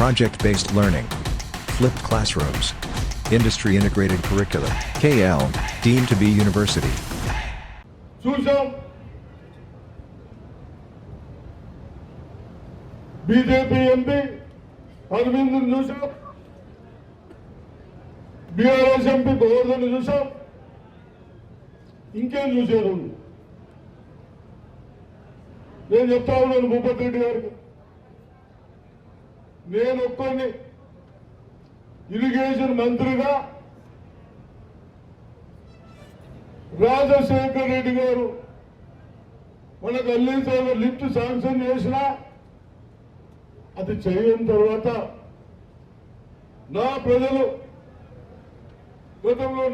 project-based learning, flipped classrooms, industry-integrated curricula, KL, deemed to be university. చూసాం BJP MP అరవింద్ని చూసాం, BRS MP Govardhan చూసాం, ఇంకేం చూసేది. నేను చెప్తా ఉన్నాను భూపతి రెడ్డి గారికి, నేను ఒక్కరిని ఇరిగేషన్ మంత్రిగా రాజశేఖర్ రెడ్డి గారు మనకు అల్లీసాగర్ లిఫ్ట్ శాంక్షన్ చేసినా అది చేయని తర్వాత నా ప్రజలు గతంలో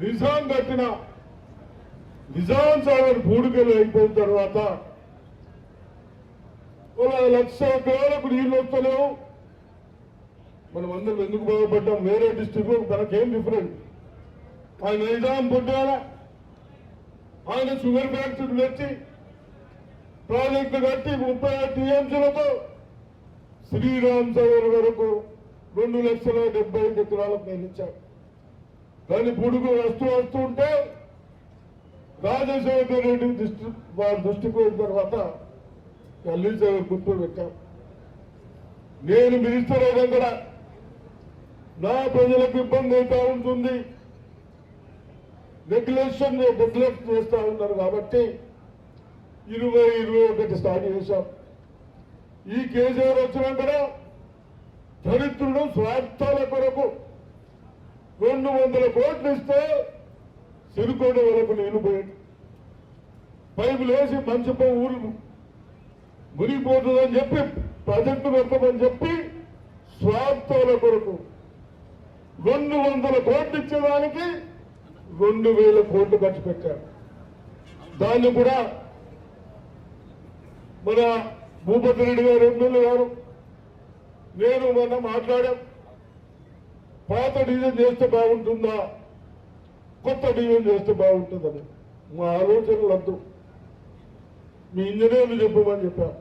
నిజాం కట్టిన నిజాం సాగర్ పూడికలు అయిపోయిన తర్వాత 1,00,000 ఎకరాలకు నీళ్ళు వస్తలేవు. మనం అందరం ఎందుకు బాగుపడ్డాం? వేరే డిస్ట్రిక్ట్ మనకేం డిఫరెంట్? ఆయన నిజాం పుట్టాల, ఆయన షుగర్ ఫ్యాక్టరీ తెచ్చి ప్రాజెక్టు కట్టి 30 టీఎంసీలతో శ్రీరామ్ సాగర్ వరకు 2,70,75 ఎకరాలకు నిర్మించారు. కానీ పుడుగు వస్తుంటే రాజశేఖర్ రెడ్డి వారి దృష్టికి పోయిన తర్వాత అల్లీసాగర్ గుర్తు పెట్టాం. నేను మినిస్టర్ అయినా కూడా నా ప్రజలకు ఇబ్బంది అవుతా ఉంటుంది, నెగ్లెక్ట్ చేస్తూ ఉన్నారు కాబట్టి 2021 స్టార్ట్ చేశాం. ఈ కేసీఆర్ వచ్చినా కూడా దరిద్రుడు స్వార్థాల కొరకు 200 కోట్లు ఇస్తే సిరికొండ వరకు నీళ్లు పోయింది. పైపులు వేసి మంచి ఊరు మునిగిపోతుందని చెప్పి ప్రాజెక్టు పెట్టమని చెప్పి స్వార్థాల కొరకు 200 కోట్లు ఇచ్చేదానికి 2,000 కోట్లు ఖర్చు పెట్టారు. దాన్ని కూడా మన భూపతి రెడ్డి గారు ఎమ్మెల్యే గారు నేను మొన్న మాట్లాడాం. పాత డిజైన్ చేస్తే బాగుంటుందా, కొత్త డిజైన్ చేస్తే బాగుంటుందని మా ఆలోచనలు వద్దు, మీ ఇంజనీర్లు చెప్పమని చెప్పారు.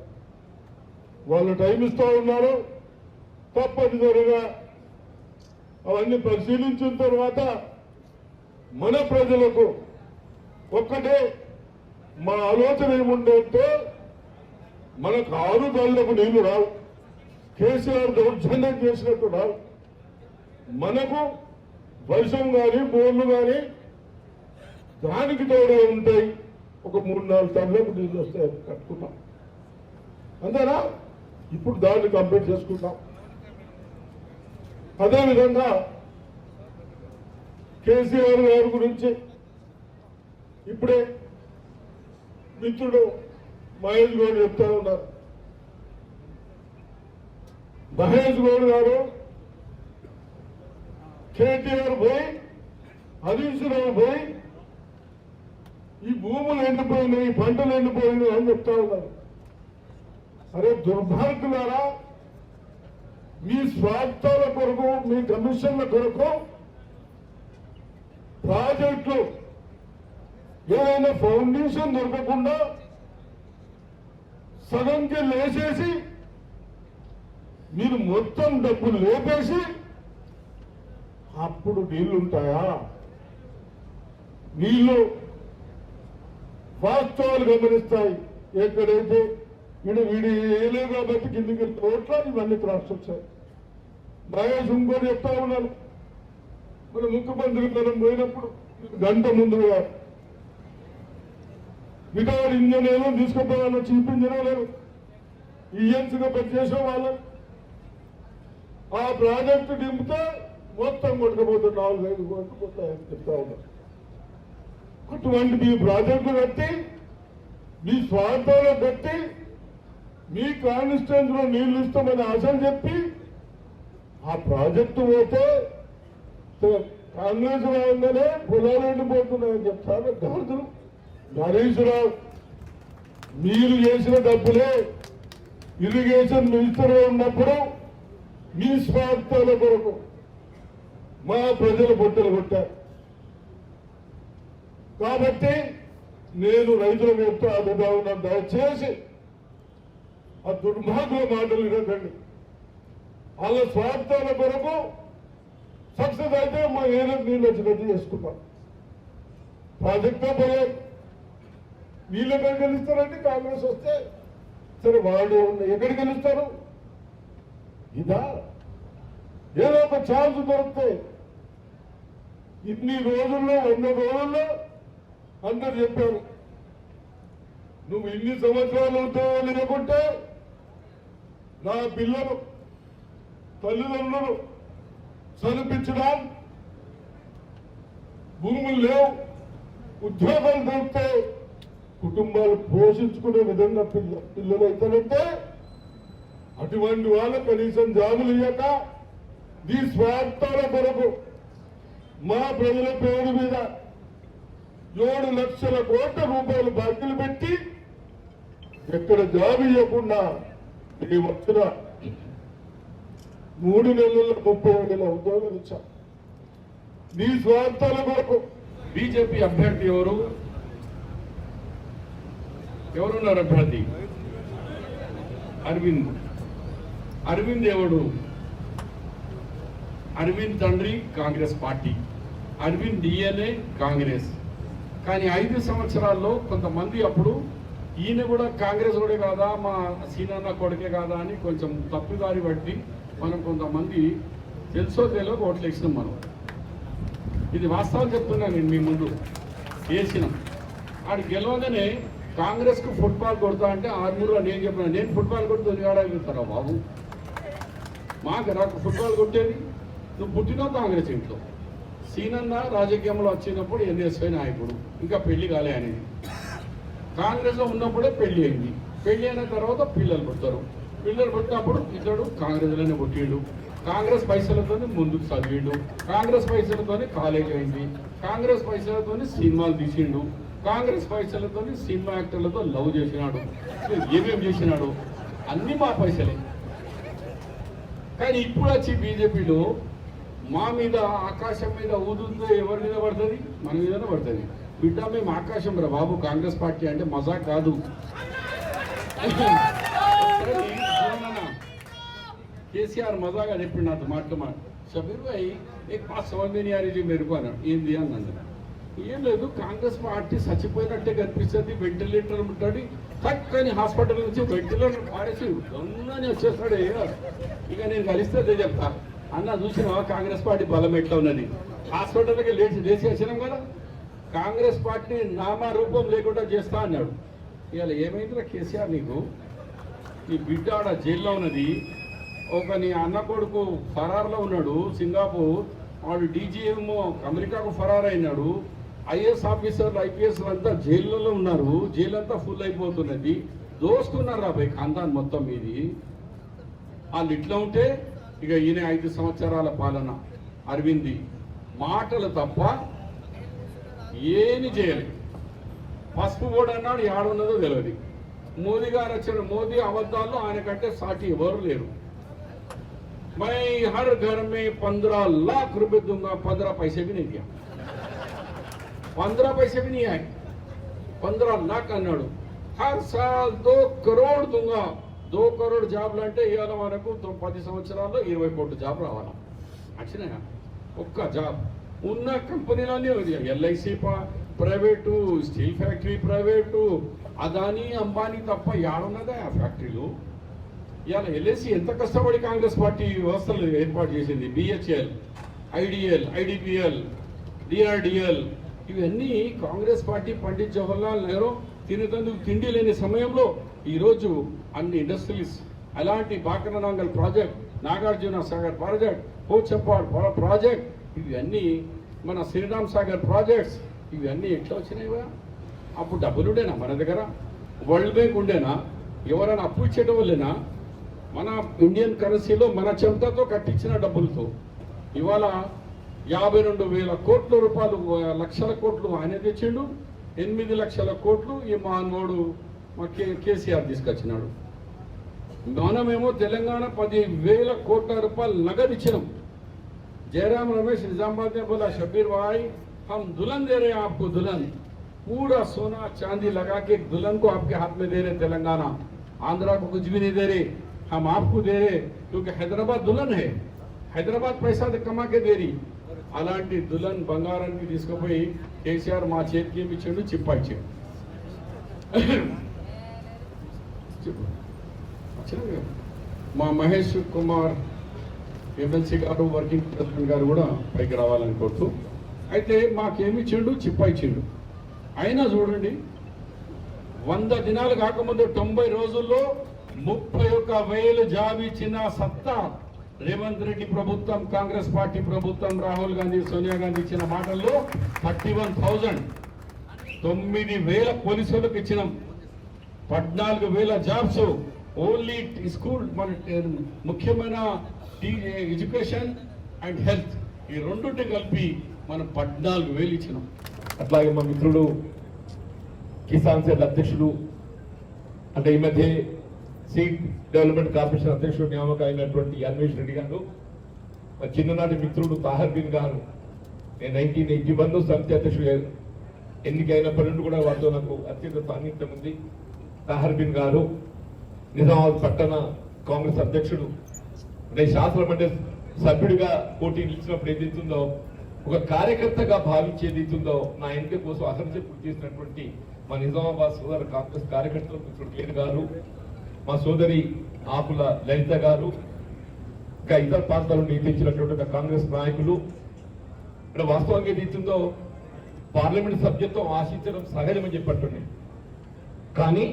వాళ్ళు టైం ఇస్తూ ఉన్నారు. తప్పనిసరిగా అవన్నీ పరిశీలించిన తర్వాత మన ప్రజలకు ఒక్కటే మా ఆలోచన ఏముందంటే, మనకు 6 గంటలకు నీళ్లు రావు, కేసీఆర్ దౌర్జన్యం చేసినట్టు రావు. మనకు వర్షం కానీ బోర్లు కానీ దానికి తోడే ఉంటాయి. ఒక 3-4 టన్నులకు నీళ్ళు వస్తాయి, కట్టుకున్నాం అంతేనా? ఇప్పుడు దాన్ని కంప్లీట్ చేసుకుంటాం. అదేవిధంగా కేసీఆర్ గారి గురించి ఇప్పుడే మిత్రుడు మహేష్ గౌడ్ చెప్తా ఉన్నారు. మహేష్ గౌడ్ గారు కేటీఆర్ పోయి హరీష్ రావు పోయి ఈ భూములు ఎండిపోయినాయి, పంటలు ఎండిపోయినాయి అని చెప్తా ఉన్నారు. అరే దుర్భాగ్యులారా, మీ స్వార్థాల కొరకు, మీ కమిషన్ల కొరకు ప్రాజెక్టులు ఏదైనా ఫౌండేషన్ దొరకకుండా సగంకి లేచేసి మీరు మొత్తం డబ్బులు లేపేసి అప్పుడు నీళ్లుంటాయా? నీళ్లు వాస్తవాలు గమనిస్తాయి. ఎక్కడైతే వీడి ఏలే కాబట్టి కిందికి తోట్ల ఇవన్నీ క్రాస్ వచ్చాయి. మహేష్ ఇంకోటి చెప్తా ఉన్నాను, మన ముఖ్యమంత్రికి మనం పోయినప్పుడు గంట ముందుగా వితౌట్ ఇంజనీర్లు తీసుకుపోవాలని చీఫ్ ఇంజనీర్ ఈఎన్సీగా పనిచేసే వాళ్ళని ఆ ప్రాజెక్టు దింపితే మొత్తం కొట్టుకుపోతే 4-5 కోట్లు పోతాయని చెప్తా ఉన్నారు. అటువంటి మీ ప్రాజెక్టు కట్టి, మీ స్వార్థంలో కట్టి, మీ కాన్స్టిట్యూన్స్ లో నీళ్లు ఇస్తామని ఆశలు చెప్పి ఆ ప్రాజెక్టు పోతే కాంగ్రెస్ రాగానే పొలాలు ఎండిపోతున్నాయని చెప్తారు. గాంధులు నరేష్ రావు మీరు చేసిన డబ్బులే ఇరిగేషన్ మినిస్టర్ ఉన్నప్పుడు మీ స్వార్థాల కొరకు మా ప్రజల బొట్టలు కొట్టారు. కాబట్టి నేను రైతులకు చెప్తా అడుగుతా ఉన్నాను, దయచేసి ఆ దుర్మార్గుల మాటలు వినకండి. వాళ్ళ స్వార్థాల కొరకు సక్సెస్ అయితే మా ఏదో నీళ్ళు వచ్చినట్టు చేసుకుంటాం. ప్రాజెక్టే పోయారు. వీళ్ళు ఎక్కడ గెలుస్తారంటే కాంగ్రెస్ వస్తే సరే వాళ్ళు ఎక్కడ గెలుస్తారు? ఇదా ఏదో ఒక ఛాన్స్ దొరికితే ఇన్ని రోజుల్లో 100 రోజుల్లో అందరు చెప్పారు నువ్వు ఇన్ని సంవత్సరాలు ఉద్యోగాలు లేకుంటే నా పిల్లలు తల్లిదండ్రులు చదివించడం భూములు లేవు, ఉద్యోగాలు దొరికితే కుటుంబాలు పోషించుకునే విధంగా పిల్లలు అవుతారంటే అటువంటి వాళ్ళ కనీసం జాబులు ఇయ్యక ఈ స్వార్థాల కొరకు మా ప్రజల పేరు మీద 7 లక్షల కోట్ల రూపాయలు బాకీలు పెట్టి ఎక్కడ జాబ్ ఇవ్వకుండా ఈ వచ్చిన 3 నెలల్లో 30,000 ఉద్యోగాలు ఇచ్చాం. ఈ స్వార్థాల కొరకు బీజేపీ అభ్యర్థి ఎవరున్నారు? అభ్యర్థి అరవింద్ ఎవడు? అరవింద్ తండ్రి కాంగ్రెస్ పార్టీ, అరవింద్ డిఎన్ఏ కాంగ్రెస్. కానీ 5 సంవత్సరాల్లో కొంతమంది అప్పుడు ఈయన కూడా కాంగ్రెస్ కూడా కాదా, మా సీనన్న కొడుకే కాదా అని కొంచెం తప్పుదారి బట్టి మనం కొంతమంది తెలుసో తెలియక ఓట్లు వేసినాం. మనం ఇది వాస్తవం చెప్తున్నాను, నేను మీ ముందు వేసినాం. ఆడు గెలవగానే కాంగ్రెస్కు ఫుట్బాల్ కొడతా అంటే ఆర్మూరులో నేను చెప్పిన నేను ఫుట్బాల్ కొడుతుంది ఆడగలుగుతారా బాబు? నాకు ఫుట్బాల్ కొట్టేది నువ్వు పుట్టినావు కాంగ్రెస్ ఇంట్లో. సీనన్న రాజకీయంలో వచ్చినప్పుడు ఎన్ఎస్ఐ నాయకుడు, ఇంకా పెళ్లి కాలే అనేది. కాంగ్రెస్లో ఉన్నప్పుడే పెళ్లి అయింది. పెళ్లి అయిన తర్వాత పిల్లలు పుడతారు. పిల్లలు పుట్టినప్పుడు ఇతడు కాంగ్రెస్లోనే పుట్టిండు. కాంగ్రెస్ పైసలతో ముందుకు చదివిండు. కాంగ్రెస్ పైసలతో కాలేజ్ అయింది. కాంగ్రెస్ పైసలతో సినిమాలు తీసిండు. కాంగ్రెస్ పైసలతో సినిమా యాక్టర్లతో లవ్ చేసినాడు. ఏమేమి చేసినాడు అన్ని మా పైసలే. కానీ ఇప్పుడు వచ్చి బీజేపీలో మా మీద ఆకాశం మీద ఊదుతో ఎవరి మీద పడుతుంది? మన మీదనే పడుతుంది. బిడ్డ మేము ఆకాశం రా బాబు, కాంగ్రెస్ పార్టీ అంటే మజా కాదు. కేసీఆర్ మజాగా చెప్పిండు నాతో మాట్లాడు, షబీర్ భాయ్ एक बात समझ में नहीं आ रही जी मेरे को అన్నాడు. ఏంది అన్నాను. ఏం లేదు, కాంగ్రెస్ పార్టీ చచ్చిపోయినట్టే కనిపిస్తుంది. వెంటిలేటర్ ఉంటాడు, చక్కని హాస్పిటల్ నుంచి వెంటిలేటర్ పారేసి దొంగని వచ్చేస్తాడు. ఇక నేను కలిస్తే అదే చెప్తా, అన్న చూసినావా కాంగ్రెస్ పార్టీ బలం ఎట్లా ఉన్నది? హాస్పిటల్కి లేచి వచ్చినాం కదా, కాంగ్రెస్ పార్టీ నామరూపం లేకుండా చేస్తా అన్నాడు. ఇవాళ ఏమైందిరా కేసీఆర్, నీకు నీ బిడ్డ ఆడ జైల్లో ఉన్నది. ఒక నీ అన్న కొడుకు ఫరార్లో ఉన్నాడు సింగపూర్, వాడు డీజీఎం అమెరికాకు ఫరార్ అయినాడు. ఐఏఎస్ ఆఫీసర్లు ఐపీఎస్లు అంతా జైళ్ళలో ఉన్నారు. జైలు అంతా ఫుల్ అయిపోతున్నది. దోస్తున్నారు రాబాయ్ ఖాందాన్ మొత్తం మీది. వాళ్ళు ఇట్లా ఉంటే ఇక ఈయన 5 సంవత్సరాల పాలన అరవింది మాటలు తప్ప ఏమి చేయలేదు. పసుపు బోర్డు అన్నాడు, ఏడున్నదో తెలియదు. మోదీ గారు వచ్చిన మోదీ అబద్ధాల్లో ఆయన కంటే సాటి ఎవరు లేరు. मैं हर घर में 15 लाख रुपए दूंगा, 15 पैसे भी नहीं दिया. 15 पैसे भी नहीं आए. 15 लाख అన్నాడు. हर साल 2 करोड़ दूंगा. 2 करोड़ జాబ్లు అంటే ఇవాళ మనకు 10 సంవత్సరాల్లో 20 కోట్ల జాబ్ రావాలి. వచ్చినాయా? ఒక్క జాబ్ ఉన్న కంపెనీలన్నీ LIC private, steel factory private, Adani Ambani తప్ప ఏడున్నదా ఆ ఫ్యాక్టరీలు? ఇవాళ ఎల్ఐసి ఎంత కష్టపడి కాంగ్రెస్ పార్టీ వ్యవస్థలు ఏర్పాటు చేసింది. బిహెచ్ఎల్, ఐడిఎల్, ఐడిపిఎల్, డిఆర్డిఎల్, ఇవన్నీ కాంగ్రెస్ పార్టీ పండిత్ జవహర్లాల్ నెహ్రూ తినేందుకు తిండి లేని సమయంలో ఈరోజు అన్ని ఇండస్ట్రీస్, అలాంటి Bhakra Nangal project, Nagarjuna Sagar project, Pochampad project, ఇవన్నీ మన శ్రీరామ్ సాగర్ ప్రాజెక్ట్స్, ఇవన్నీ ఎట్లా వచ్చినాయివా? అప్పుడు డబ్బులుండేనా మన దగ్గర? వరల్డ్ బ్యాంక్ ఉండేనా? ఎవరైనా అప్పు ఇచ్చేట వాళ్ళేనా? మన ఇండియన్ కరెన్సీలో మన చెమటతో కట్టించిన డబ్బులతో ఇవాళ 52,000 కోట్ల రూపాయలు, లక్షల కోట్లు ఆయన తెచ్చిండు. 8 లక్షల కోట్లు ఈ మానవుడు మా కేసీఆర్ తీసుకొచ్చినాడు. మనమేమో తెలంగాణ 10,000 కోట్ల రూపాయలు నగదు ఇచ్చినాం. जयराम रमेश निजामाबाद ने बोला, शबीर भाई हम दुल्हन दे रहे हैं आपको, दुल्हन पूरा सोना चांदी लगा के दुल्हन को आपके हाथ में दे रहे तेलंगाना, आंध्रा को कुछ भी नहीं दे रहे. हम आपको दे रहे क्योंकि हैदराबाद दुल्हन है, హైదరాబాద్ పైసా కమాకే దేరి అలాంటి దుల్హన్ బంగారాన్ని తీసుకుపోయి కేసీఆర్ మా చేతికి ఏమి ఇచ్చాడు, చిప్ప ఇచ్చాడు. మా మహేష్ కుమార్ ఎమ్మెల్సీ గారు వర్కింగ్ ప్రెసిడెంట్ గారు కూడా పైకి రావాలనుకోవచ్చు. అయితే మాకేమి ఇచ్చిండు, చిప్ప ఇచ్చిండు. అయినా చూడండి 100 దినాలు కాకముందు 90 రోజుల్లో 31,000 జాబ్ ఇచ్చిన సత్తా రేవంత్ రెడ్డి ప్రభుత్వం, కాంగ్రెస్ పార్టీ ప్రభుత్వం, రాహుల్ గాంధీ, సోనియా గాంధీ ఇచ్చిన మాటల్లో 31,000 9,000 పోలీసులకు ఇచ్చినాం, 14,000 జాబ్స్ ఓన్లీ స్కూల్ మన ముఖ్యమైన ఎడ్యుకేషన్ అండ్ హెల్త్ ఈ రెండుంటి కలిపి మనం 14,000 ఇచ్చినాం. అట్లాగే మా మిత్రుడు కిసాన్ సెల్ అధ్యక్షుడు అంటే ఈ మధ్య సీడ్ డెవలప్మెంట్ కార్పొరేషన్ అధ్యక్షుడు నియామకం అయినటువంటి అన్వేష్ రెడ్డి గారు, మా చిన్ననాటి మిత్రుడు తాహర్ బిన్ గారు, నేను 1981 సమితి అధ్యక్షుడు ఎన్నికైనప్పటి నుండి కూడా వారితో నాకు అత్యంత సాన్నిధ్యం ఉంది. తాహర్ బిన్ గారు నిజామాబాద్ పట్టణ కాంగ్రెస్ అధ్యక్షుడు, నేను శాసన మండలి సభ్యుడిగా పోటీ నిలిచినప్పుడు ఏదైతుందో ఒక కార్యకర్తగా భావించేది అవుతుందో నా ఎన్నిక కోసం అసలు పూర్తి చేసినటువంటి మా నిజామాబాద్ సోదర కాంగ్రెస్ కార్యకర్తలు మిత్రుడు కేర్ గారు, మా సోదరి ఆకుల లలిత గారు, ఇంకా ఇతర ప్రాంతాల నుండి తెచ్చినటువంటి కాంగ్రెస్ నాయకులు, ఇక్కడ వాస్తవంగా ఏదైతుందో పార్లమెంట్ సభ్యత్వం ఆశించడం సహజమని చెప్పట్టున్నాయి. కానీ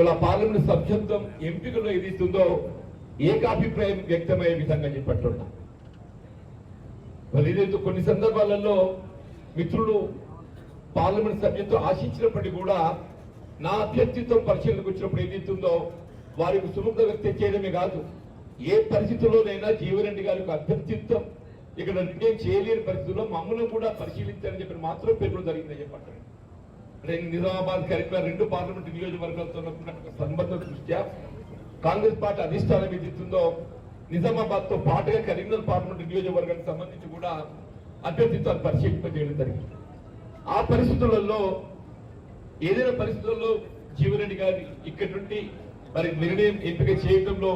ఇలా పార్లమెంట్ సభ్యత్వం ఎంపికలో ఏదైతుందో ఏకాభిప్రాయం వ్యక్తమయ్యే విధంగా చెప్పట్టున్నా. మరి ఏదైతే కొన్ని సందర్భాలలో మిత్రులు పార్లమెంట్ సభ్యత్వం ఆశించినప్పటికీ కూడా నా అభ్యర్థిత్వం పరిశీలనకు వచ్చినప్పుడు ఏదైతుందో వారికి సుముఖత వ్యక్తం చేయడమే కాదు, ఏ పరిస్థితుల్లోనైనా జీవన్రెడ్డి గారి యొక్క అభ్యర్థిత్వం ఇక్కడ నిర్ణయం చేయలేని పరిస్థితుల్లో మమ్మల్ని కూడా పరిశీలించాలని చెప్పి మాత్రం పేర్కొనడం జరిగిందని చెప్పండి. నేను నిజామాబాద్, కరీంనగర్ 2 పార్లమెంట్ నియోజకవర్గాలతో ఉన్నటువంటి సంబంధ దృష్ట్యా కాంగ్రెస్ పార్టీ అధిష్టానం ఏదైతుందో నిజామాబాద్ తో పాటుగా కరీంనగర్ పార్లమెంట్ నియోజకవర్గానికి సంబంధించి కూడా అభ్యర్థిత్వాన్ని పరిశీలింపజేయడం జరిగింది. ఆ పరిస్థితులలో ఏదైనా పరిస్థితుల్లో జీవన్రెడ్డి గారి ఇక్కడి నుండి మరి నిర్ణయం ఎంపిక చేయడంలో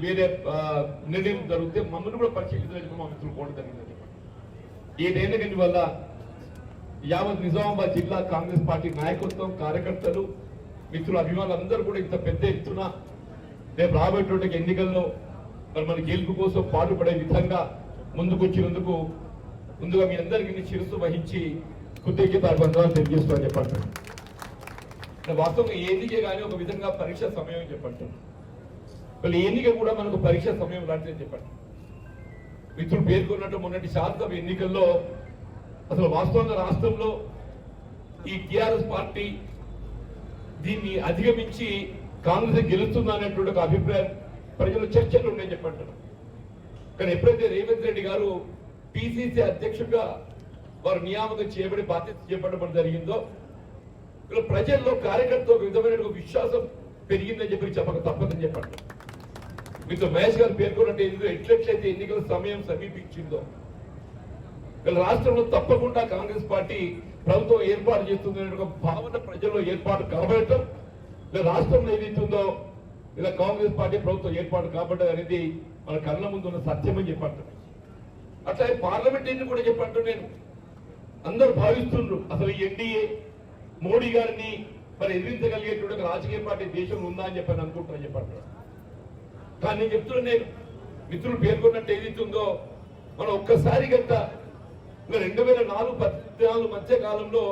వేరే నిర్ణయం జరిగితే మమ్మల్ని కూడా పరిశీలించడానికి మా మిత్రులు కోవడం జరిగిందని ఏదైనా కానీ వల్ల యావత్ నిజామాబాద్ జిల్లా కాంగ్రెస్ పార్టీ నాయకత్వం, కార్యకర్తలు, మిత్రుల అభిమానులందరూ కూడా ఇంత పెద్ద ఎత్తున రేపు రాబోయేటువంటి ఎన్నికల్లో మరి మన గెలుపు కోసం పాటుపడే విధంగా ముందుకు వచ్చినందుకు ముందుగా మీ అందరికీ శిరస్సు వహించి కృతజ్ఞతాభివందనాలు తెలియజేస్తామని చెప్పండి. వాస్తవంగా ఎన్నికే కానీ ఒక విధంగా పరీక్ష సమయం చెప్పండి. మళ్ళీ ఎన్నిక కూడా మనకు పరీక్ష సమయం లాంటిదని చెప్పండి. మిత్రులు పేర్కొన్నట్టు మొన్నటి శాసనసభ ఎన్నికల్లో అసలు వాస్తవంగా రాష్ట్రంలో ఈ టిఆర్ఎస్ పార్టీ దీన్ని అధిగమించి కాంగ్రెస్ గెలుస్తుందా అనేటువంటి ఒక అభిప్రాయం ప్రజలు చర్చలు ఉన్నాయని చెప్పంటారు. కానీ ఎప్పుడైతే రేవంత్ రెడ్డి గారు పిసిసి అధ్యక్షుడిగా వారు నియామకం చేయబడి బాధ్యత చేపట్టడం జరిగిందో ఇలా ప్రజల్లో కార్యకర్తలు ఒక విధమైన విశ్వాసం పెరిగిందని చెప్పి చెప్పక తప్పదని చెప్పండి. మీతో మహేష్ గారు పేర్కొన్నట్టు ఎట్లెట్లయితే ఎన్నికల సమయం సమీపించిందో ఇలా రాష్ట్రంలో తప్పకుండా కాంగ్రెస్ పార్టీ ప్రభుత్వం ఏర్పాటు చేస్తుందనే ఒక భావన ప్రజల్లో ఏర్పాటు కాబట్టడం, ఇలా రాష్ట్రంలో ఏదైతుందో ఇలా కాంగ్రెస్ పార్టీ ప్రభుత్వం ఏర్పాటు కాబట్టడం అనేది మన కళ్ళ ముందు ఉన్న సత్యమని చెప్పండి. అట్లా పార్లమెంట్ ఎన్ని కూడా చెప్పంటు నేను అందరూ భావిస్తుండ్రు అసలు ఎన్డీఏ మోడీ గారిని మరి ఎదిరించగలిగేటువంటి రాజకీయ పార్టీ దేశంలో ఉందా అని చెప్పని అనుకుంటున్నా చెప్పండి. కానీ నేను చెప్తున్నా, నేను మిత్రులు పేర్కొన్నట్టు ఏదైతుందో మనం ఒక్కసారి గంట 2004-14 మధ్య కాలంలో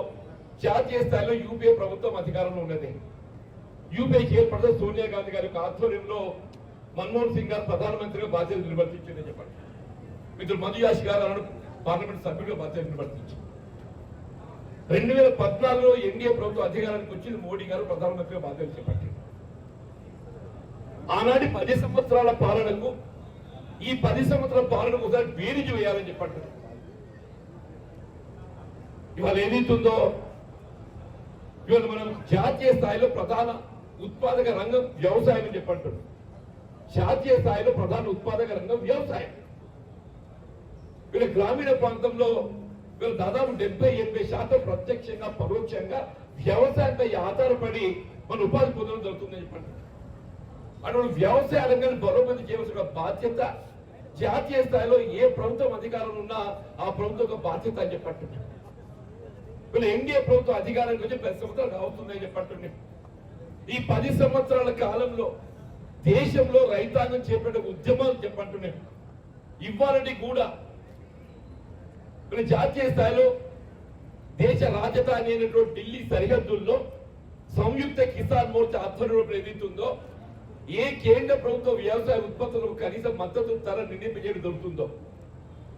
జాతీయ స్థాయిలో యూపీఏ ప్రభుత్వం అధికారంలో ఉన్నది. యూపీఏకి ఏర్పడిన సోనియా గాంధీ గారి యొక్క ఆధ్వర్యంలో మన్మోహన్ సింగ్ గారు ప్రధానమంత్రిగా బాధ్యతలు నిర్వర్తించిందని చెప్పండి. మిత్రులు మధుయాష్ గారు పార్లమెంట్ సభ్యుడిగా బాధ్యత నిర్వర్తించారు. 2014లో ఎన్డీఏ ప్రభుత్వం అధికారానికి వచ్చింది, మోడీ గారు ప్రధానమంత్రిగా బాధ్యతలు చేపట్టారు. ఆనాటి 10 సంవత్సరాల పాలనకు ఈ 10 సంవత్సరాల పాలనకు ఒకసారి బేరీజు వేయాలని చెప్పండి. ఇవాళ ఏదైతుందో ఇవాళ మనం జాతీయ స్థాయిలో ప్రధాన ఉత్పాదక రంగం వ్యవసాయం అని చెప్పంటున్నాం. జాతీయ స్థాయిలో ప్రధాన ఉత్పాదక రంగం వ్యవసాయం. వీళ్ళ గ్రామీణ ప్రాంతంలో వీళ్ళు దాదాపు 70-80% ప్రత్యక్షంగా పరోక్షంగా వ్యవసాయంపై ఆధారపడి మన ఉపాధి పొందడం జరుగుతుందని చెప్పండి. అటువంటి వ్యవసాయ రంగాన్ని బలోపేతం చేయవలసిన బాధ్యత జాతీయ స్థాయిలో ఏ ప్రభుత్వం అధికారంలో ఉన్నా ఆ ప్రభుత్వం ఒక బాధ్యత అని చెప్పంటున్నాం. వీళ్ళు ఎన్డీఏ ప్రభుత్వం అధికారానికి వచ్చి 10 సంవత్సరాలు అవుతుందని చెప్పంటున్నాం. ఈ 10 సంవత్సరాల కాలంలో దేశంలో రైతాంగం చేపట్టే ఉద్యమాలు చెప్పంటున్నాం. ఇవ్వాలని కూడా వీళ్ళు జాతీయ స్థాయిలో దేశ రాజధాని అయినటువంటి ఢిల్లీ సరిహద్దుల్లో సంయుక్త కిసాన్ మోర్చా ఆధ్వర్యంలో ఏదైతుందో ఏ కేంద్ర ప్రభుత్వ వ్యవసాయ ఉత్పత్తులకు కనీస మద్దతు ధర నిర్ణయింపజేయడం దొరుకుతుందో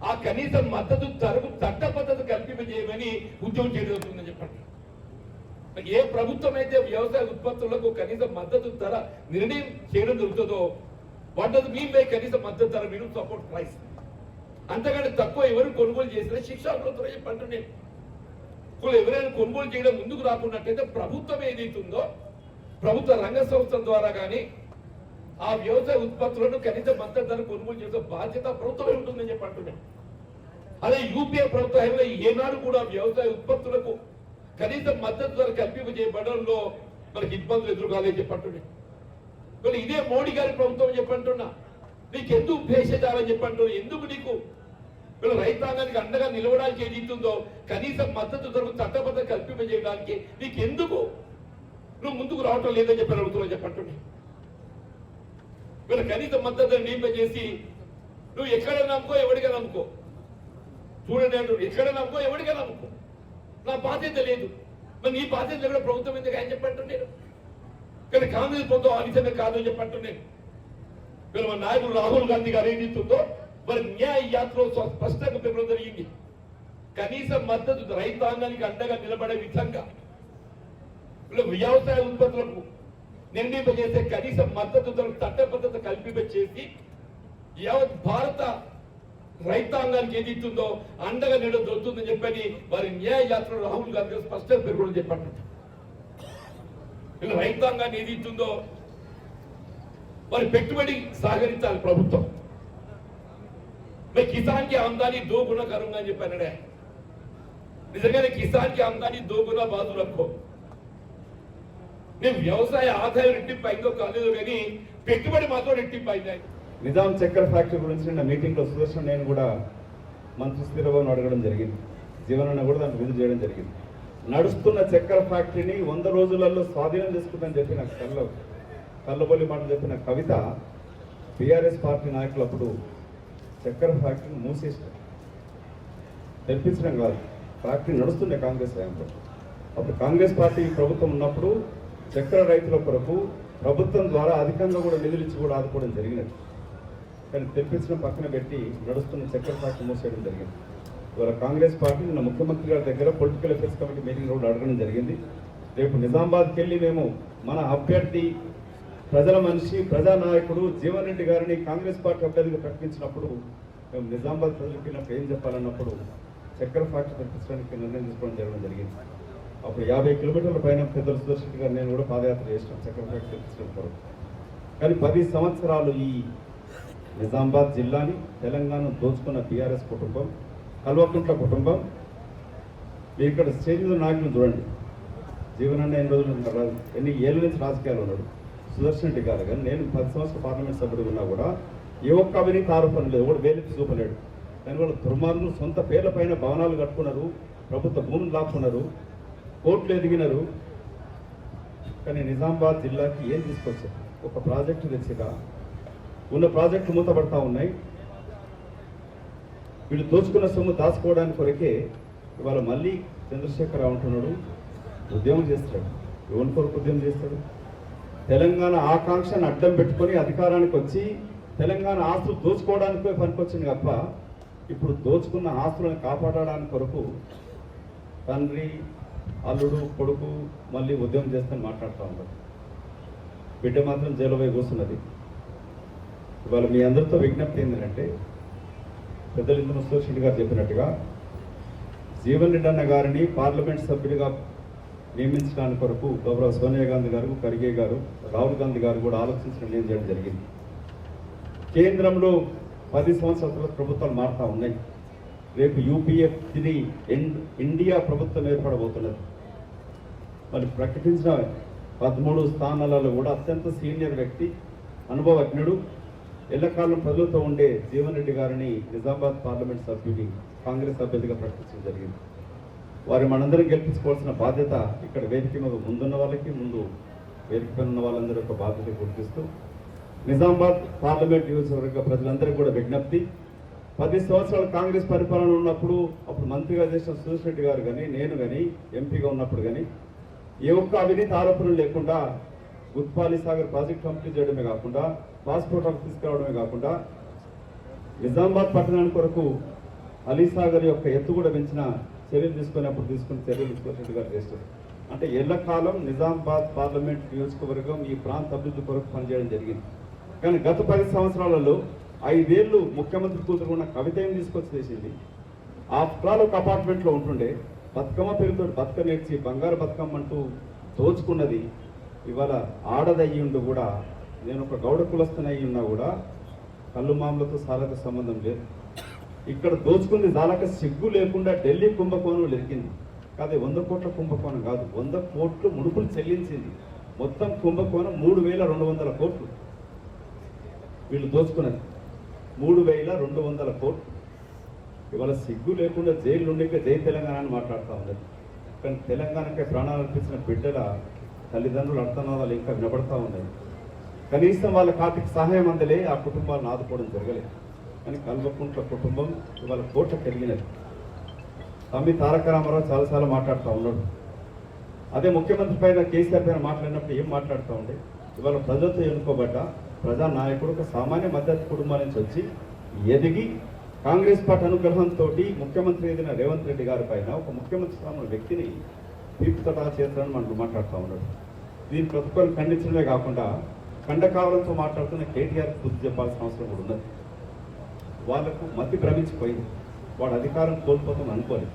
ఆ కనీస మద్దతు ధరకు చట్టబద్ధత కల్పింపజేయమని ఉద్యమం చేయడం జరుగుతుందని చెప్పండి. ఏ ప్రభుత్వం అయితే వ్యవసాయ ఉత్పత్తులకు కనీస మద్దతు ధర నిర్ణయం చేయడం దొరుకుతుందో వాట్ డస్ మీన్ బై కనీస మద్దతు ధర మినిమం సపోర్ట్ ప్రైస్. అంతకంటే తక్కువ ఎవరు కొనుగోలు చేసినా శిక్షాపడుతున్నా చెప్పండి. నేను ఎవరైనా కొనుగోలు చేయడం ముందుకు రాకున్నట్టయితే ప్రభుత్వం ఏదైతుందో ప్రభుత్వ రంగ సంస్థల ద్వారా కానీ ఆ వ్యవసాయ ఉత్పత్తులను కనీస మద్దతు ధర కొనుగోలు చేసే బాధ్యత ప్రభుత్వమే ఉంటుందని చెప్పి అంటున్నాను. అదే యూపీఏ ప్రభుత్వం ఏనాడు కూడా వ్యవసాయ ఉత్పత్తులకు కనీస మద్దతు ధర కల్పింపజేయబడంలో మనకి ఇబ్బందులు ఎదురుకాలని చెప్పంటున్నాయి. మరి ఇదే మోడీ గారి ప్రభుత్వం చెప్పంటున్నా నీకు ఎందుకు భేషజాలని చెప్పంటున్నా, ఎందుకు నీకు వీళ్ళ రైతాంగానికి అండగా నిలవడానికి ఏది ఇస్తుందో కనీస మద్దతు ధరకు చట్టబద్ధ కల్పింపజేయడానికి నీకు ఎందుకు నువ్వు ముందుకు రావటం లేదని చెప్పి అడుగుతున్నా చెప్పంటున్నాయి. వీళ్ళ కనీస మద్దతు నియమింపజేసి నువ్వు ఎక్కడైనా నమ్ముకో ఎవరికైనా నమ్ముకో, చూడండి అంటున్నాడు, ఎక్కడైనా నమ్ముకో ఎవరికైనా నమ్ముకో, నా బాధ్యత లేదు. మరి నీ బాధ్యత కూడా ప్రభుత్వం ఎందుకు ఆయన చెప్పంటున్నాను. కానీ కాంగ్రెస్ ప్రభుత్వం ఆ విధంగా కాదు అని చెప్పంటున్నాను. వీళ్ళ మన నాయకుడు రాహుల్ గాంధీ గారు ఏం చెప్తుందో మరి న్యాయ యాత్రలో స్పష్టంగా పెరగడం జరిగింది. కనీస మద్దతు రైతాంగానికి అండగా నిలబడే విధంగా వ్యవసాయ ఉత్పత్తులకు నిర్ణయింపజేసే కనీస మద్దతు ధరకు చట్టబద్ధత కల్పింపచేసి యావత్ భారత రైతాంగానికి ఏది ఇస్తుందో అండగా నిలబడి దొరుకుతుందని చెప్పని వారి న్యాయ యాత్రలో రాహుల్ గాంధీ గారు స్పష్టంగా పెరగడం చెప్పండి. ఇలా రైతాంగాన్ని ఏది ఇస్తుందో వారి పెట్టుబడి సహకరించాలి ప్రభుత్వం. కిసాన్ కి ఆమ్దానీ దో గుణ కరుంగా అని చెప్పానడే. నిజంగానే కిసాన్ కి ఆమ్దానీ దో గుణ బాధు రక్కో. నేను వ్యవసాయ ఆదాయం రెట్టింపు అయిందో కాలేదో కానీ పెట్టుబడి మాత్రం రెట్టింపు అయింది. నిజాం చక్కెర ఫ్యాక్టరీ గురించి నిన్న మీటింగ్లో సుదర్శన్ నేను కూడా మంత్రి స్థిరబాబును అడగడం జరిగింది. జీవనన్న కూడా దాన్ని విధులు చేయడం జరిగింది. నడుస్తున్న చక్కెర ఫ్యాక్టరీని 100 రోజులలో స్వాధీనం చేసుకుందని చెప్పి నాకు కళ్ళబొల్లి మాటలు చెప్పిన కవిత టీఆర్ఎస్ పార్టీ నాయకులు అప్పుడు చక్కెర ఫ్యాక్టరీని మూసేసారు. తెప్పించడం కాదు, ఫ్యాక్టరీ నడుస్తుండే కాంగ్రెస్ హయాంలో. అప్పుడు కాంగ్రెస్ పార్టీ ప్రభుత్వం ఉన్నప్పుడు చక్కెర రైతుల కొరకు ప్రభుత్వం ద్వారా అధికంగా కూడా నిధులు ఇచ్చి కూడా ఆదుకోవడం జరిగినది. కానీ తెప్పించడం పక్కన పెట్టి నడుస్తున్న చక్కెర ఫ్యాక్టరీ మూసేయడం జరిగింది. ఇవాళ కాంగ్రెస్ పార్టీ నిన్న ముఖ్యమంత్రి గారి దగ్గర పొలిటికల్ అఫేర్స్ కమిటీ మీటింగ్ కూడా అడగడం జరిగింది. రేపు నిజామాబాద్కి వెళ్ళి మేము మన అభ్యర్థి ప్రజల మనిషి ప్రజానాయకుడు జీవన్ రెడ్డి గారిని కాంగ్రెస్ పార్టీ అభ్యర్థిగా ప్రకటించినప్పుడు మేము నిజామాబాద్ ప్రజలకు వెళ్ళినప్పుడు ఏం చెప్పాలన్నప్పుడు చక్కెర ఫ్యాక్టరీ తెప్పించడానికి నిర్ణయం తీసుకోవడం జరగడం జరిగింది. అప్పుడు 50 కిలోమీటర్ల పైన పెద్దల సుదర్శన్ గారు నేను కూడా పాదయాత్ర చేసినాం చక్కెర ఫ్యాక్టరీ తెప్పించడం కొరకు. కానీ 10 సంవత్సరాలు ఈ నిజామాబాద్ జిల్లాని తెలంగాణ దోచుకున్న టీఆర్ఎస్ కుటుంబం, కల్వకుంట్ల కుటుంబం, మీరు ఇక్కడ స్టేజ్ మీద నాయకులు చూడండి. జీవనాన్ని ఎన్ని ఏళ్ళ నుంచి రాజకీయాలు ఉన్నాడు సుదర్శన్ రెడ్డి గారు. కానీ నేను 10 సంవత్సరాల పార్లమెంట్ సభ్యుడు ఉన్నా కూడా ఏ ఒక్క అవినీతి ఆరోపణ లేదు, కూడా వేలెత్తి చూపలేడు. కానీ వాళ్ళు దుర్మార్గులు సొంత పేర్ల పైన భవనాలు కట్టుకున్నారు, ప్రభుత్వ భూములు లాక్కున్నారు, కోర్టులు ఎదిగినారు. కానీ నిజామాబాద్ జిల్లాకి ఏం తీసుకొచ్చారు? ఒక ప్రాజెక్టు తెచ్చిగా ఉన్న ప్రాజెక్టులు మూతపడతా ఉన్నాయి. వీళ్ళు దోచుకున్న సొమ్ము దాచుకోవడానికి కొరకే ఇవాళ మళ్ళీ చంద్రశేఖరరావు అంటున్నాడు ఉద్యమం చేస్తాడు. ఎవరి కొరకు ఉద్యమం చేస్తాడు? తెలంగాణ ఆకాంక్షను అడ్డం పెట్టుకొని అధికారానికి వచ్చి తెలంగాణ ఆస్తులు దోచుకోవడానికి పనికొచ్చింది తప్ప ఇప్పుడు దోచుకున్న ఆస్తులను కాపాడడానికి కొరకు తండ్రి, అల్లుడు, కొడుకు మళ్ళీ ఉద్యమం చేస్తాను మాట్లాడుతూ ఉంటారు. బిడ్డ మాత్రం జైలు పోయి కూర్చున్నది. ఇవాళ మీ అందరితో విజ్ఞప్తి ఏంటంటే పెద్దలు ఇందులో సుదర్శన్ గారు చెప్పినట్టుగా జీవన్ రెడ్డి అన్న గారిని పార్లమెంట్ సభ్యుడిగా నియమించడానికి కొరకు గౌరవ సోనియా గాంధీ గారు, ఖర్గే గారు, రాహుల్ గాంధీ గారు కూడా ఆలోచించి నిర్ణయం చేయడం జరిగింది. కేంద్రంలో 10 సంవత్సరాల ప్రభుత్వాలు మారుతూ ఉన్నాయి. రేపు యూపీఏ తిని ఇండియా ప్రభుత్వం ఏర్పడబోతున్నది. మరి ప్రకటించిన 13 స్థానాలలో కూడా అత్యంత సీనియర్ వ్యక్తి అనుభవజ్ఞుడు, ఎల్లకాలం ప్రజలతో ఉండే జీవన్ రెడ్డి గారిని నిజామాబాద్ పార్లమెంట్ సభ్యుడి కాంగ్రెస్ అభ్యర్థిగా ప్రకటించడం జరిగింది. వారి మనందరం గెలిపించుకోవాల్సిన బాధ్యత ఇక్కడ వేదిక మీద ముందున్న వాళ్ళకి, ముందు వేదిక పైన ఉన్న వాళ్ళందరూ ఒక బాధ్యత గుర్తిస్తూ నిజామాబాద్ పార్లమెంట్ నియోజకవర్గ ప్రజలందరికీ కూడా విజ్ఞప్తి, 10 సంవత్సరాలు కాంగ్రెస్ పరిపాలన ఉన్నప్పుడు అప్పుడు మంత్రిగా చేసిన సురేష్ రెడ్డి గారు కానీ, నేను కానీ, ఎంపీగా ఉన్నప్పుడు కానీ ఏ ఒక్క అవినీతి ఆరోపణలు లేకుండా గుత్పాలి సాగర్ ప్రాజెక్ట్ కంప్లీట్ చేయడమే కాకుండా, పాస్పోర్ట్ ఆఫీస్ తీసుకురావడమే కాకుండా, నిజామాబాద్ పట్టణానికి కొరకు అలీసాగర్ యొక్క ఎత్తు కూడా పెంచిన చర్యలు తీసుకుని చర్యలు సురేష్ గారు చేస్తారు. అంటే ఎల్లకాలం నిజామాబాద్ పార్లమెంట్ నియోజకవర్గం ఈ ప్రాంత అభివృద్ధి కొరకు పనిచేయడం జరిగింది. కానీ గత 10 సంవత్సరాలలో 5 ఏళ్ళు ముఖ్యమంత్రి కూతురు ఉన్న కవిత ఏం తీసుకొచ్చి చేసింది. ఆఫ్టర్ ఒక అపార్ట్మెంట్లో ఉంటుండే బతుకమ్మ పేరుతో బతుక నేర్చి బంగారు బతుకమ్మ అంటూ దోచుకున్నది. ఇవాళ ఆడదయ్యి ఉండి కూడా, నేను ఒక గౌడ కులస్తునయ్యి ఉన్నా కూడా కళ్ళు మామలతో సాలకు సంబంధం లేదు. ఇక్కడ దోచుకుంది దాదాపు సిగ్గు లేకుండా ఢిల్లీ కుంభకోణం లెక్కింది. కాదు 100 కోట్ల కుంభకోణం కాదు, 100 కోట్లు ముడుపులు చెల్లించింది. మొత్తం కుంభకోణం 3,200 కోట్లు వీళ్ళు దోచుకున్నది. 3,200 కోట్లు. ఇవాళ సిగ్గు లేకుండా జైలు నుండి జై తెలంగాణ అని మాట్లాడుతూ ఉన్నారు. కానీ తెలంగాణకే ప్రాణాలు అర్పించిన బిడ్డల తల్లిదండ్రులు అర్థనాదాలు ఇంకా వినబడతా ఉన్నాయి. కనీసం వాళ్ళ కాటికి సహాయం అందలే, ఆ కుటుంబాలను ఆదుకోవడం జరగలేదు. కానీ కల్వకుంట్ల కుటుంబం ఇవాళ కోట్ల పెరిగినది. తమ్మి తారక రామారావు చాలాసార్లు మాట్లాడుతూ ఉన్నాడు. అదే ముఖ్యమంత్రి పైన, కేసీఆర్ పైన మాట్లాడినప్పుడు ఏం మాట్లాడుతూ ఉండే, ఇవాళ ప్రజలతో ఎన్నుకోబడ్డ ప్రజానాయకుడు ఒక సామాన్య మధ్యతరగతి కుటుంబం నుంచి వచ్చి ఎదిగి కాంగ్రెస్ పార్టీ అనుగ్రహంతో ముఖ్యమంత్రి ఏదైనా రేవంత్ రెడ్డి గారి పైన ఒక ముఖ్యమంత్రి స్థానం వ్యక్తిని తీర్పుతటా చేస్తారని మనకు మాట్లాడుతూ ఉన్నాడు. దీని ప్రతిఫలం ఖండించడమే కాకుండా కండకావలంతో మాట్లాడుతున్న కేటీఆర్ బుద్ధి చెప్పాల్సిన అవసరం కూడా ఉన్నది. వాళ్లకు మతి భ్రమించిపోయింది. వాడు అధికారం కోల్పోతామని అనుకోలేదు.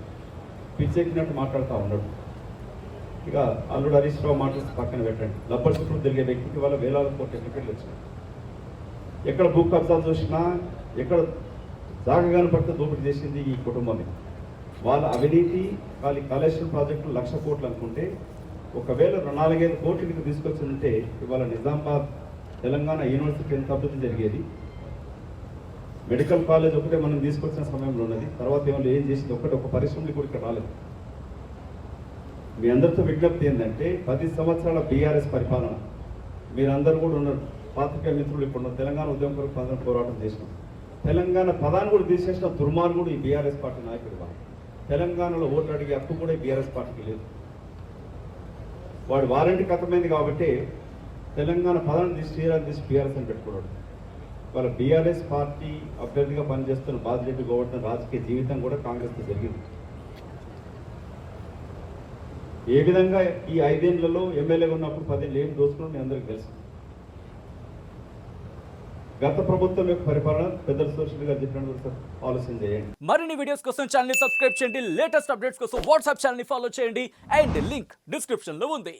పిచ్చెక్కినట్టు మాట్లాడుతూ ఉన్నాడు. ఇక అల్లుడు హరీష్ రావు మాటలు పక్కన పెట్టండి. లబ్బర్ చుట్టూ తిరిగే వ్యక్తికి వాళ్ళ వేలాది కోట్ల టికెట్లు వచ్చినాయి. ఎక్కడ భూ కబ్జాలు చూసినా, ఎక్కడ జాగగాను పడితే దోపిడీ చేసింది ఈ కుటుంబమే. వాళ్ళ అవినీతి వాళ్ళ కలెక్షన్ ప్రాజెక్టులు 1,00,000 కోట్లు అనుకుంటే, ఒకవేళ 4-5 కోట్లకి తీసుకొచ్చి ఉంటే ఇవాళ నిజామాబాద్ తెలంగాణ యూనివర్సిటీ ఎంత అభివృద్ధి జరిగేది. మెడికల్ కాలేజ్ ఒకటే మనం తీసుకొచ్చిన సమయంలో ఉన్నది. తర్వాత ఏమైనా ఏం చేసింది, ఒక పరిశ్రమలు కూడా ఇక్కడ రాలేదు. మీ అందరితో విజ్ఞప్తి ఏంటంటే, 10 సంవత్సరాల బీఆర్ఎస్ పరిపాలన, మీరందరూ కూడా ఉన్నారు, పాత్రికేయ మిత్రులు ఇప్పుడు ఉన్నారు. తెలంగాణ ఉద్యమం కొరకు అందరం పోరాటం చేసినాం. తెలంగాణ పదాన్ని కూడా తీసేసిన దుర్మార్గుడు ఈ బీఆర్ఎస్ పార్టీ నాయకుడు. వాడు తెలంగాణలో ఓట్లు అడిగే హక్కు కూడా ఈ బీఆర్ఎస్ పార్టీకి లేదు. వాడు వారంటీ కథమైంది కాబట్టి తెలంగాణ పదాన్ని తీసి బీఆర్ఎస్ అని పెట్టుకున్నాడు. వాళ్ళ బీఆర్ఎస్ పార్టీ అభ్యర్థిగా పనిచేస్తున్న బాధిరెడ్డి గోవర్ధన్ రాజకీయ జీవితం కూడా కాంగ్రెస్తో జరిగింది. ఏ విధంగా ఈ 5 ఏళ్లలో ఎమ్మెల్యేగా ఉన్నప్పుడు 10 ఏళ్ళు ఏం దోచుకున్నాం మీ అందరికీ తెలుసు. గత ప్రభుత్వం యొక్క పరిపాలన పెద్దలు సోషల్ గా చెప్పినట్టు ఆలోచన చేయండి. మరిన్ని వీడియోస్ కోసం ఛానల్ ని సబ్స్క్రైబ్ చేయండి. లేటెస్ట్ అప్డేట్స్ కోసం వాట్సాప్ ఛానల్ ని ఫాలో చేయండి. అండ్ లింక్ డిస్క్రిప్షన్ లో ఉంది.